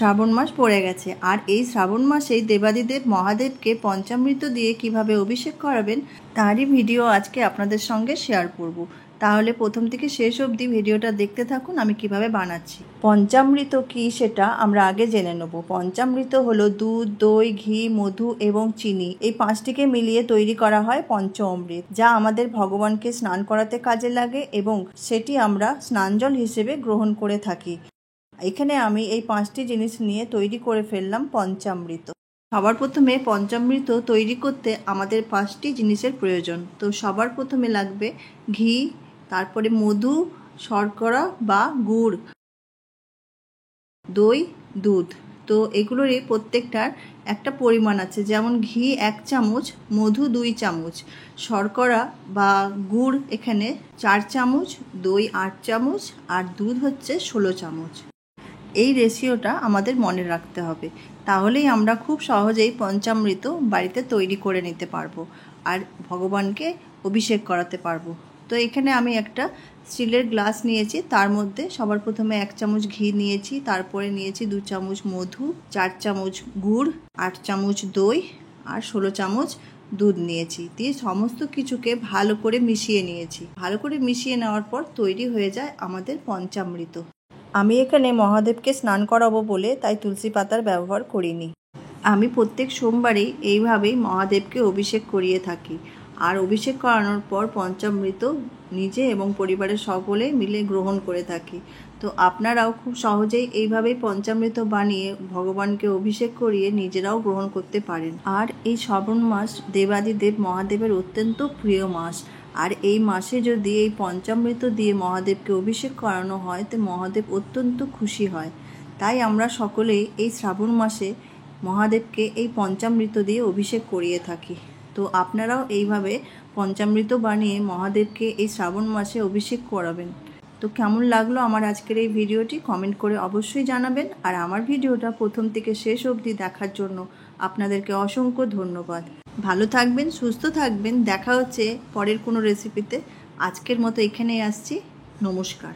শ্রাবণ মাস পড়ে গেছে, আর এই শ্রাবণ মাসেই দেবাদিদেব মহাদেবকে পঞ্চামৃত দিয়ে কিভাবে অভিষেক করাবেন তারই ভিডিও আজকে আপনাদের সঙ্গে শেয়ার করব। তাহলে প্রথম থেকে শেষ অবধি ভিডিওটা দেখতে থাকুন আমি কিভাবে বানাচ্ছি। পঞ্চামৃত কি সেটা আমরা আগে জেনে নেব। পঞ্চামৃত হলো দুধ, দই, ঘি, মধু এবং চিনি, এই পাঁচটিকে মিলিয়ে তৈরি করা হয় পঞ্চ অমৃত, যা আমাদের ভগবানকে স্নান করাতে কাজে লাগে এবং সেটি আমরা স্নানজল হিসেবে গ্রহণ করে থাকি। এখানে আমি এই পাঁচটি জিনিস নিয়ে তৈরি করে ফেললাম পঞ্চামৃত। সবার প্রথমে পঞ্চামৃত তৈরি করতে আমাদের পাঁচটি জিনিসের প্রয়োজন। তো সবার প্রথমে লাগবে ঘি, তারপরে মধু, শর্করা বা গুড়, দই, দুধ। তো এগুলোরই প্রত্যেকটার একটা পরিমাণ আছে, যেমন ঘি 1 চামচ, মধু 2 চামচ, শর্করা বা গুড় এখানে 4 চামচ, দই 8 চামচ আর দুধ হচ্ছে 16 চামচ। এই রেশিওটা আমাদের মনে রাখতে হবে, তাহলেই আমরা খুব সহজেই পঞ্চামৃত বাড়িতে তৈরি করে নিতে পারবো আর ভগবানকে অভিষেক করাতে পারবো। তো এখানে আমি একটা স্টিলের গ্লাস নিয়েছি, তার মধ্যে সবার প্রথমে 1 চামচ ঘি নিয়েছি, তারপরে নিয়েছি 2 চামচ মধু, 4 চামচ গুড়, 8 চামচ দই আর 16 চামচ দুধ নিয়েছি। দিয়ে সমস্ত কিছুকে ভালো করে মিশিয়ে নিয়েছি। ভালো করে মিশিয়ে নেওয়ার পর তৈরি হয়ে যায় আমাদের পঞ্চামৃত। আমি এখানে মহাদেবকে স্নান করাবো বলে তাই তুলসী পাতার ব্যবহার করিনি। আমি প্রত্যেক সোমবারেই এইভাবেই মহাদেবকে অভিষেক করিয়ে থাকি, আর অভিষেক করানোর পর পঞ্চামৃত নিজে এবং পরিবারের সকলে মিলে গ্রহণ করে থাকি। তো আপনারাও খুব সহজেই এইভাবেই পঞ্চামৃত বানিয়ে ভগবানকে অভিষেক করিয়ে নিজেরাও গ্রহণ করতে পারেন। আর এই শ্রাবণ মাস দেবাদিদেব মহাদেবের অত্যন্ত প্রিয় মাস, আর এই মাসে যদি এই পঞ্চামৃত দিয়ে মহাদেবকে অভিষেক করানো হয় তো মহাদেব অত্যন্ত খুশি হয়। তাই আমরা সকলেই এই শ্রাবণ মাসে মহাদেবকে এই পঞ্চামৃত দিয়ে অভিষেক করিয়ে থাকি। তো আপনারাও এইভাবে পঞ্চামৃত বানিয়ে মহাদেবকে এই শ্রাবণ মাসে অভিষেক করাবেন। তো কেমন লাগলো আমার আজকের এই ভিডিওটি কমেন্ট করে অবশ্যই জানাবেন। আর আমার ভিডিওটা প্রথম থেকে শেষ অবধি দেখার জন্য আপনাদেরকে অসংখ্য ধন্যবাদ। ভালো থাকবেন, সুস্থ থাকবেন। দেখা হচ্ছে পরের কোনো রেসিপিতে। আজকের মতো এখানেই আসছি। নমস্কার।